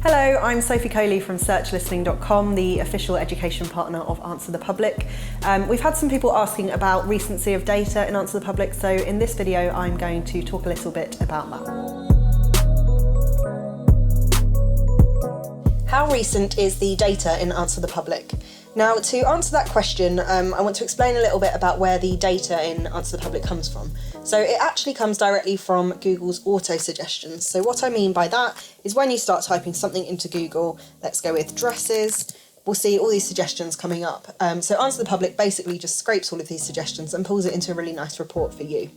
Hello, I'm Sophie Coley from searchlistening.com, the official education partner of Answer the Public. We've had some people asking about recency of data in Answer the Public, so in this video I'm going to talk a little bit about that. How recent is the data in Answer the Public? Now, to answer that question, I want to explain a little bit about where the data in Answer the Public comes from. So it actually comes directly from Google's auto suggestions. So what I mean by that is when you start typing something into Google, let's go with dresses, we'll see all these suggestions coming up. So Answer the Public basically just scrapes all of these suggestions and pulls it into a really nice report for you.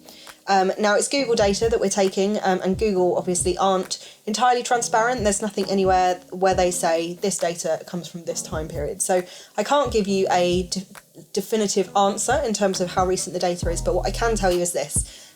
Now it's Google data that we're taking, and Google obviously aren't entirely transparent. There's nothing anywhere where they say this data comes from this time period. So I can't give you a definitive answer in terms of how recent the data is, but what I can tell you is this.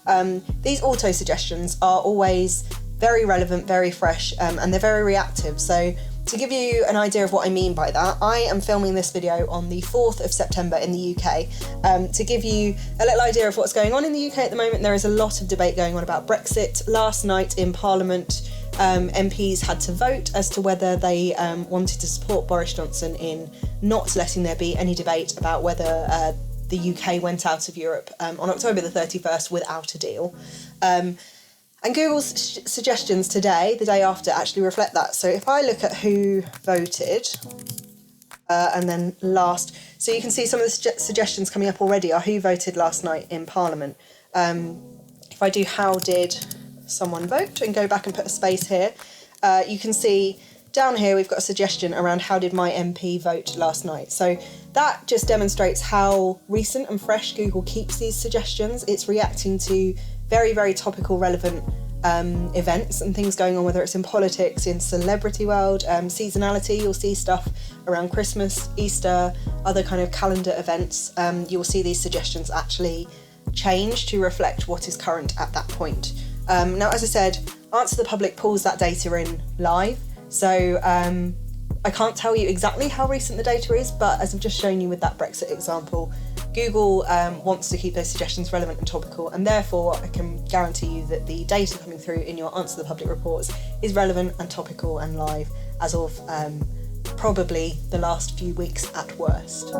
These auto suggestions are always very relevant, very fresh, and they're very reactive. So to give you an idea of what I mean by that, I am filming this video on the 4th of September in the UK. To give you a little idea of what's going on in the UK at the moment, there is a lot of debate going on about Brexit. Last night in Parliament, MPs had to vote as to whether they wanted to support Boris Johnson in not letting there be any debate about whether the UK went out of Europe on October the 31st without a deal. And Google's suggestions today, the day after, actually reflect that. So if I look at who voted, and then last, so you can see some of the suggestions coming up already are who voted last night in Parliament. If I do how did someone vote and go back and put a space here, you can see down here we've got a suggestion around how did my MP vote last night. So that just demonstrates how recent and fresh Google keeps these suggestions. It's reacting to very, very topical, relevant events and things going on, whether it's in politics, in celebrity world, seasonality. You'll see stuff around Christmas, Easter, other kind of calendar events. You'll see these suggestions actually change to reflect what is current at that point. Now, as I said, Answer the Public pulls that data in live. So I can't tell you exactly how recent the data is, but as I've just shown you with that Brexit example, Google wants to keep those suggestions relevant and topical, and therefore I can guarantee you that the data coming through in your Answer the Public reports is relevant and topical and live as of probably the last few weeks at worst.